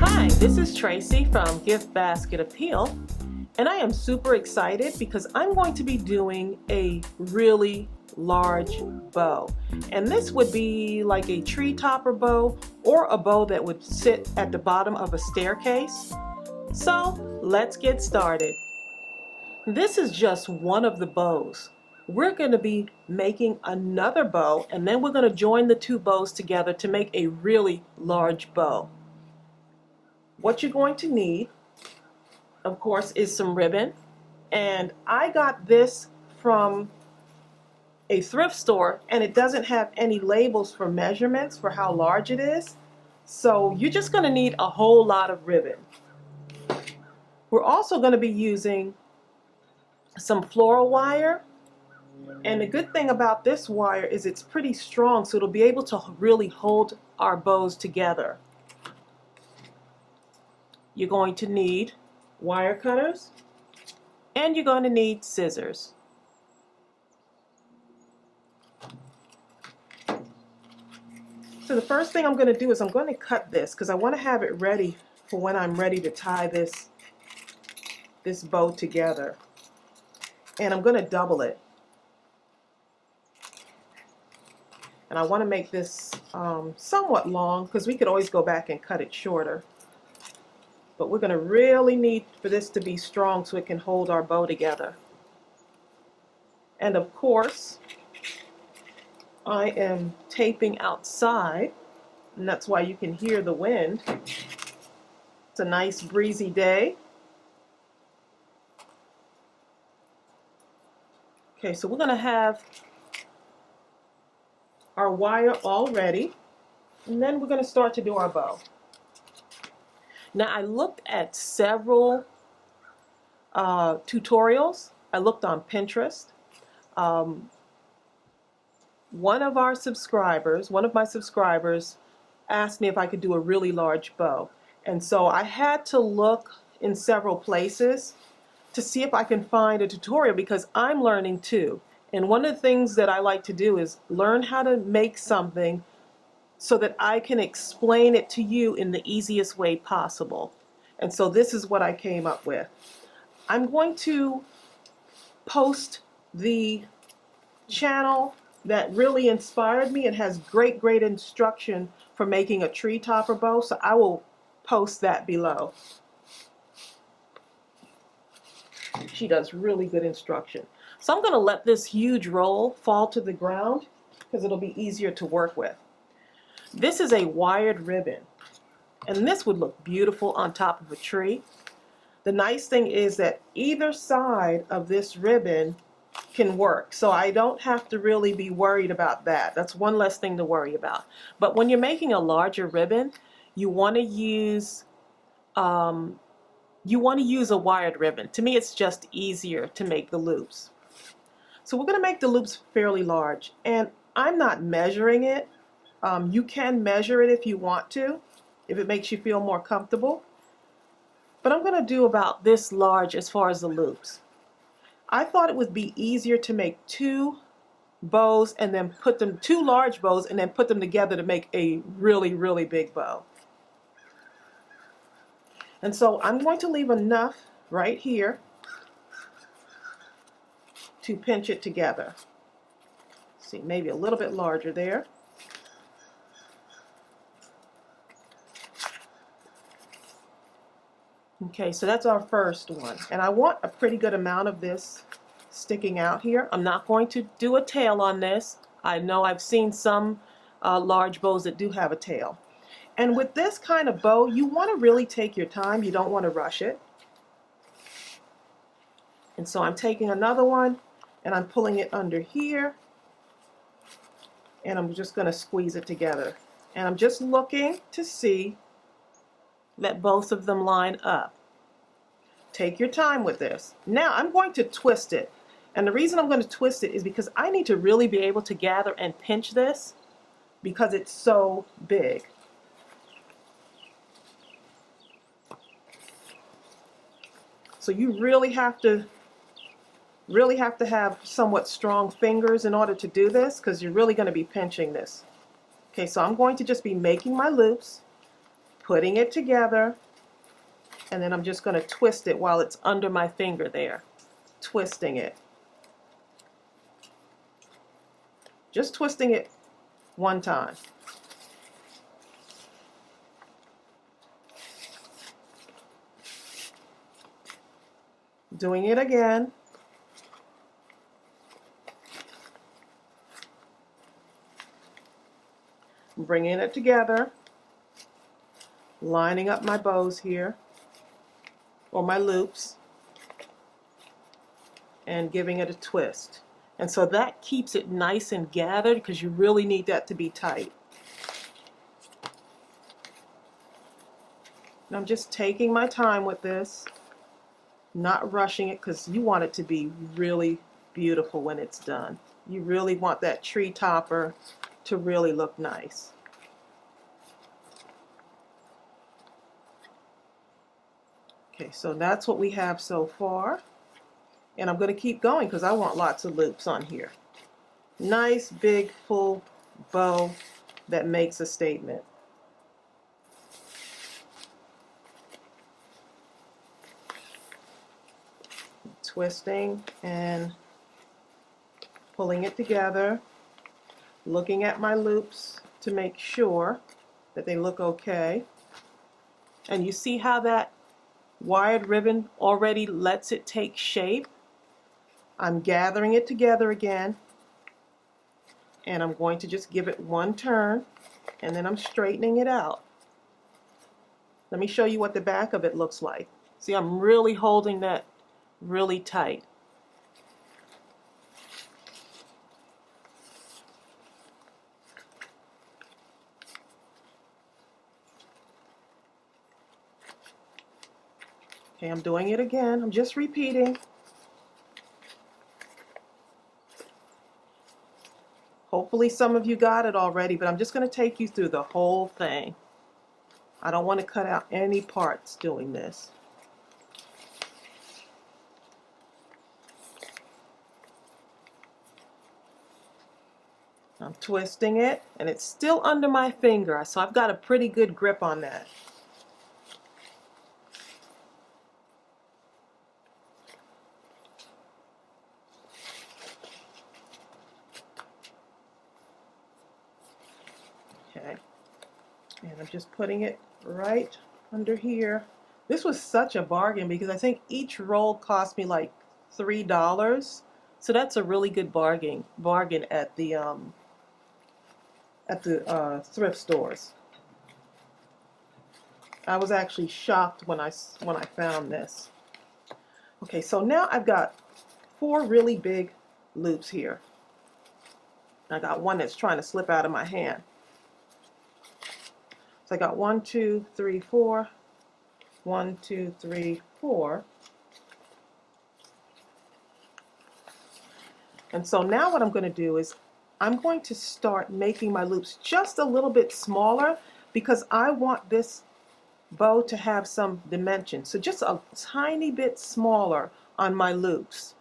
Hi, this is Tracy from Gift Basket Appeal, and I am super excited because I'm going to be doing a really large bow. And this would be like a tree topper bow or a bow that would sit at the bottom of a staircase. So let's get started. This is just one of the bows. We're going to be making another bow, and then we're going to join the two bows together to make a really large bow. What you're going to need, of course, is some ribbon. And I got this from a thrift store, and it doesn't have any labels for measurements for how large it is. So you're just going to need a whole lot of ribbon. We're also going to be using some floral wire. And the good thing about this wire is it's pretty strong, so it'll be able to really hold our bows together. You're going to need wire cutters, and you're going to need scissors. So the first thing I'm going to do is I'm going to cut this because I want to have it ready for when I'm ready to tie this bow together. And I'm going to double it. And I want to make this somewhat long because we could always go back and cut it shorter. But we're going to really need for this to be strong so it can hold our bow together. And of course, I am taping outside, and that's why you can hear the wind. It's a nice breezy day. Okay, so we're going to have our wire all ready, and then we're going to start to do our bow. Now, I looked at several tutorials. I looked on Pinterest. One of my subscribers asked me if I could do a really large bow. And so I had to look in several places to see if I can find a tutorial because I'm learning too. And one of the things that I like to do is learn how to make something so that I can explain it to you in the easiest way possible. And so this is what I came up with. I'm going to post the channel that really inspired me. It has great instruction for making a tree topper bow, so I will post that below. She does really good instruction. So I'm going to let this huge roll fall to the ground because it'll be easier to work with. This is a wired ribbon, and this would look beautiful on top of a tree. The nice thing is that either side of this ribbon can work, so I don't have to really be worried about that. That's one less thing to worry about. But when you're making a larger ribbon, you want to use a wired ribbon. To me, it's just easier to make the loops. So we're going to make the loops fairly large, and I'm not measuring it. You can measure it if you want to, if it makes you feel more comfortable. But I'm going to do about this large as far as the loops. I thought it would be easier to make two bows and then two large bows and then put them together to make a really big bow. And so I'm going to leave enough right here to pinch it together. See, maybe a little bit larger there. Okay, so that's our first one. And I want a pretty good amount of this sticking out here. I'm not going to do a tail on this. I know I've seen some large bows that do have a tail. And with this kind of bow, you want to really take your time. You don't want to rush it. And so I'm taking another one and I'm pulling it under here. And I'm just going to squeeze it together. And I'm just looking to see that both of them line up. Take your time with this. Now I'm going to twist it. And the reason I'm going to twist it is because I need to really be able to gather and pinch this because it's so big. So you really have to have somewhat strong fingers in order to do this because you're really going to be pinching this. Okay, so I'm going to just be making my loops. putting it together, and then I'm just going to twist it while it's under my finger there. Twisting it. Just twisting it one time. Doing it again. Bringing it together. Lining up my bows here, or my loops, and giving it a twist. And so that keeps it nice and gathered because you really need that to be tight. And I'm just taking my time with this, not rushing it, because you want it to be really beautiful when it's done. You really want that tree topper to really look nice. Okay, so that's what we have so far. And I'm going to keep going because I want lots of loops on here. Nice, big, full bow that makes a statement. Twisting and pulling it together. Looking at my loops to make sure that they look okay. And you see how that wired ribbon already lets it take shape? I'm gathering it together again, and I'm going to just give it one turn, and then I'm straightening it out. Let me show you what the back of it looks like. See, I'm really holding that really tight. Okay, I'm doing it again. I'm just repeating. Hopefully some of you got it already, but I'm just going to take you through the whole thing. I don't want to cut out any parts doing this. I'm twisting it, and it's still under my finger, so I've got a pretty good grip on that. Okay, and I'm just putting it right under here. This was such a bargain because I think each roll cost me like $3. So that's a really good bargain at the thrift stores. I was actually shocked when I found this. Okay, so now I've got 4 really big loops here. I got one that's trying to slip out of my hand. So I got 1, 2, 3, 4. 1, 2, 3, 4. And so now what I'm going to do is I'm going to start making my loops just a little bit smaller because I want this bow to have some dimension. So just a tiny bit smaller on my loops.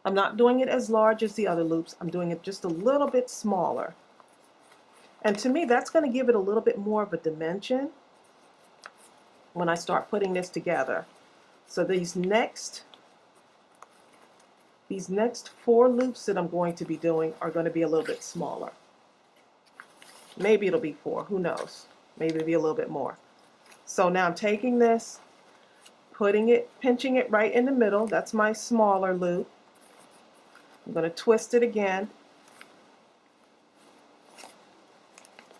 I'm not doing it as large as the other loops. I'm doing it just a little bit smaller. And to me, that's going to give it a little bit more of a dimension when I start putting this together. So these next 4 loops that I'm going to be doing are going to be a little bit smaller. Maybe it'll be 4, who knows? Maybe it'll be a little bit more. So now I'm taking this, pinching it right in the middle. That's my smaller loop. I'm going to twist it again.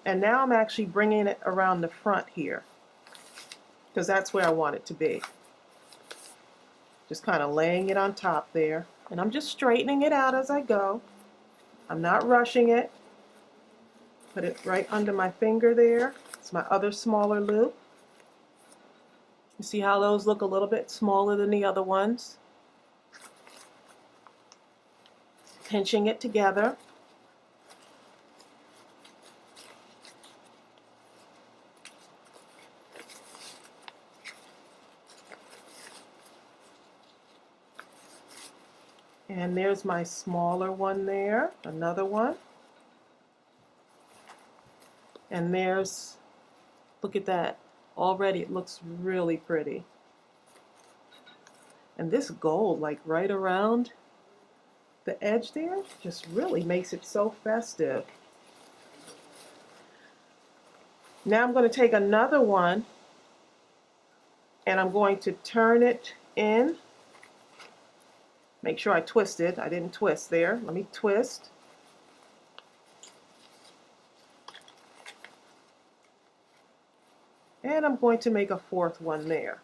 And now I'm actually bringing it around the front here because that's where I want it to be. Just kind of laying it on top there. And I'm just straightening it out as I go. I'm not rushing it. Put it right under my finger there. It's my other smaller loop. You see how those look a little bit smaller than the other ones? Pinching it together. And there's my smaller one there, another one. And there's Look at that. Already it looks really pretty. And this gold, like right around the edge there, just really makes it so festive. Now I'm going to take another one and I'm going to turn it in. Make sure I twist it. I didn't twist there. Let me twist. And I'm going to make a fourth one there.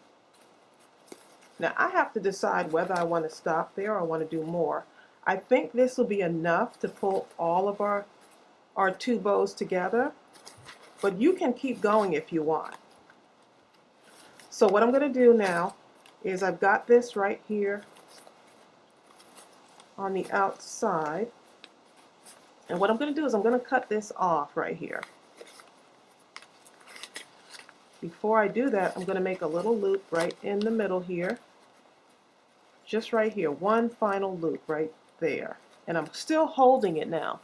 Now I have to decide whether I want to stop there or want to do more. I think this will be enough to pull all of our two bows together, but you can keep going if you want. So what I'm going to do now is I've got this right here on the outside, and what I'm going to do is I'm going to cut this off right here. Before I do that, I'm going to make a little loop right in the middle here, just right here, one final loop right there, and I'm still holding it now.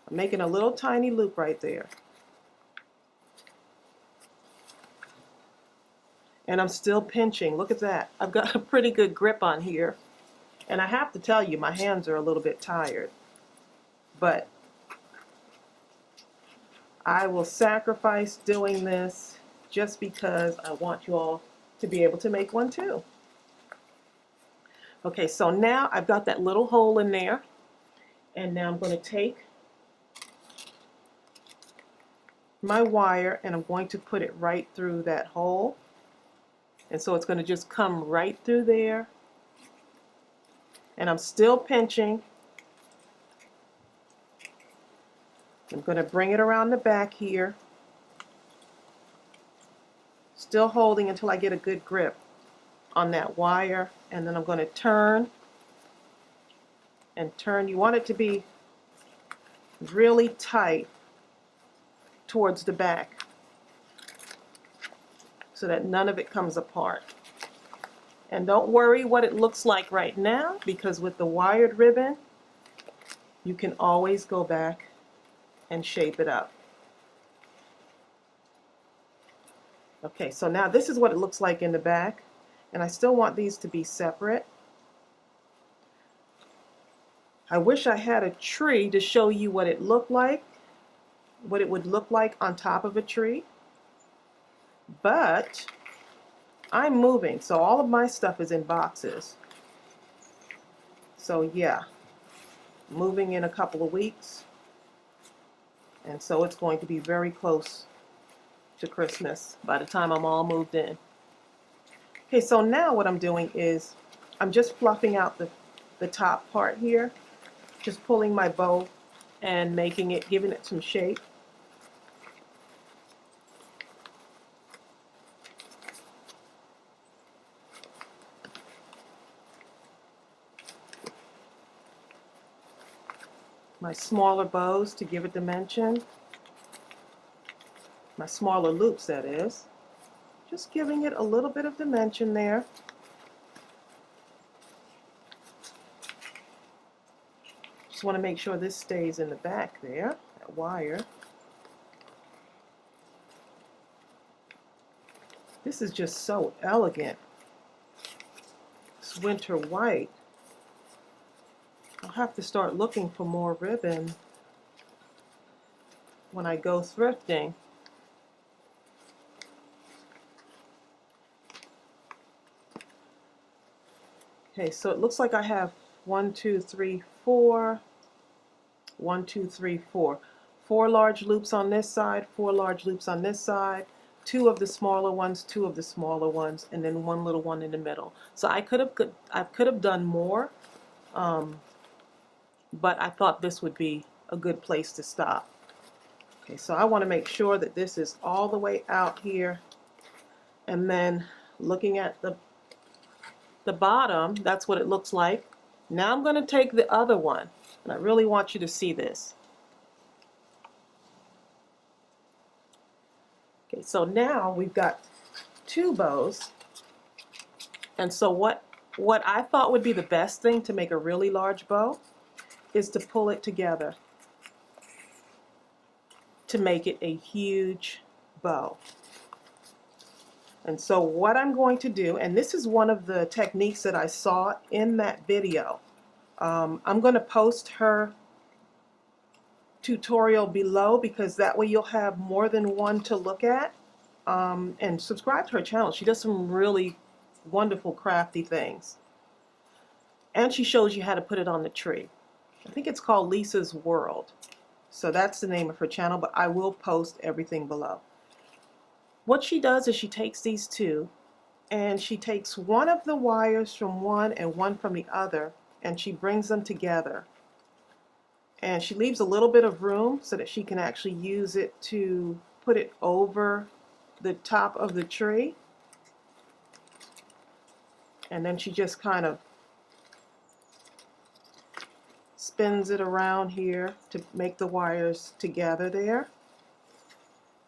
I'm making a little tiny loop right there, and I'm still pinching. Look at that. I've got a pretty good grip on here, and I have to tell you, my hands are a little bit tired, but I will sacrifice doing this just because I want you all to be able to make one too. Okay, so now I've got that little hole in there, and now I'm going to take my wire and I'm going to put it right through that hole, and so it's going to just come right through there, and I'm still pinching. I'm going to bring it around the back here, still holding until I get a good grip on that wire, and then I'm going to turn and turn. You want it to be really tight towards the back so that none of it comes apart. And don't worry what it looks like right now, because with the wired ribbon you can always go back and shape it up. Okay, so now this is what it looks like in the back, and I still want these to be separate. I wish I had a tree to show you what it looked like, what it would look like on top of a tree, but I'm moving, so all of my stuff is in boxes. So yeah, moving in a couple of weeks, and so it's going to be very close to Christmas by the time I'm all moved in. Okay, so now what I'm doing is I'm just fluffing out the top part here, just pulling my bow and making it, giving it some shape. My smaller bows to give it dimension. My smaller loops, that is. Just giving it a little bit of dimension there. Just want to make sure this stays in the back there, that wire. This is just so elegant. This winter white. I'll have to start looking for more ribbon when I go thrifting. Okay, so it looks like I have 1, 2, 3, 4, 1, 2, 3, 4. 4 large loops on this side, 4 large loops on this side, 2 of the smaller ones, 2 of the smaller ones, and then 1 little one in the middle. So I could have done more, but I thought this would be a good place to stop. Okay, so I want to make sure that this is all the way out here, and then looking at the bottom, that's what it looks like. Now I'm going to take the other one, and I really want you to see this. Okay, so now we've got 2 bows, and so what I thought would be the best thing to make a really large bow is to pull it together to make it a huge bow. And so what I'm going to do, and this is one of the techniques that I saw in that video. I'm going to post her tutorial below because that way you'll have more than one to look at. And subscribe to her channel. She does some really wonderful crafty things. And she shows you how to put it on the tree. I think it's called Lisa's World. So that's the name of her channel, but I will post everything below. What she does is she takes these two and she takes one of the wires from one and one from the other and she brings them together. And she leaves a little bit of room so that she can actually use it to put it over the top of the tree. And then she just kind of spins it around here to make the wires together there.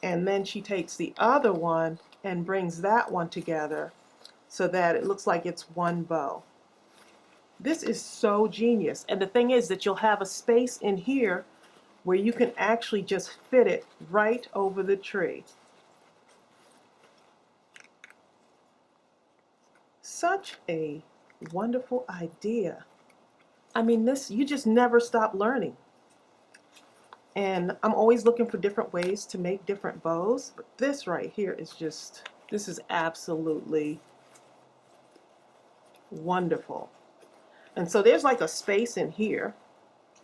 And then she takes the other one and brings that one together so that it looks like it's one bow. This is so genius. And the thing is that you'll have a space in here where you can actually just fit it right over the tree. Such a wonderful idea. I mean, this, you just never stop learning. And I'm always looking for different ways to make different bows, but this right here is just, this is absolutely wonderful. And so there's like a space in here,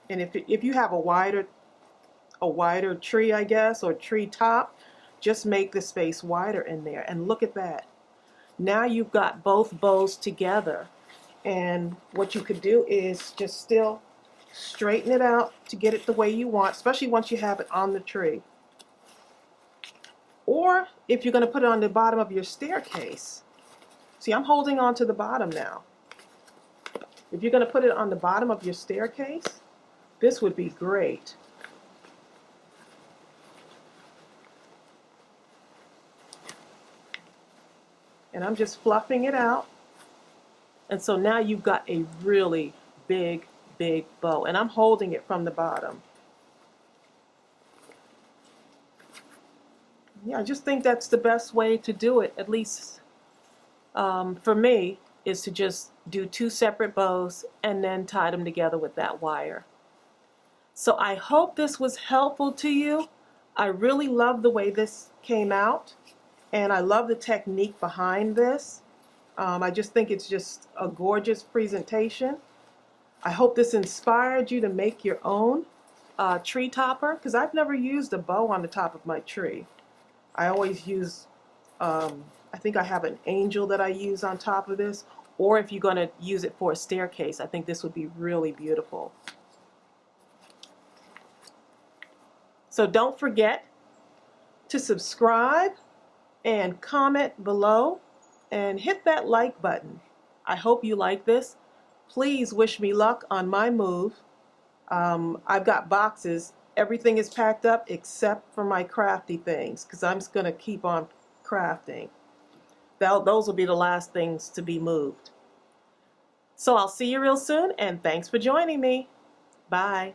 and if you have a wider tree, I guess, or tree top, just make the space wider in there. And look at that. Now you've got both bows together. And what you could do is just still straighten it out to get it the way you want, especially once you have it on the tree. Or if you're going to put it on the bottom of your staircase. See, I'm holding on to the bottom now. If you're going to put it on the bottom of your staircase, this would be great. And I'm just fluffing it out. And so now you've got a really big bow. And I'm holding it from the bottom. Yeah, I just think that's the best way to do it, at least for me, is to just do two separate bows and then tie them together with that wire. So I hope this was helpful to you. I really love the way this came out, and I love the technique behind this. I just think it's just a gorgeous presentation. I hope this inspired you to make your own tree topper, because I've never used a bow on the top of my tree. I always use, I think I have an angel that I use on top of this, or if you're going to use it for a staircase, I think this would be really beautiful. So don't forget to subscribe and comment below and hit that like button. I hope you like this. Please wish me luck on my move. I've got boxes. Everything is packed up except for my crafty things, because I'm just going to keep on crafting. Those will be the last things to be moved. So I'll see you real soon, and thanks for joining me. Bye.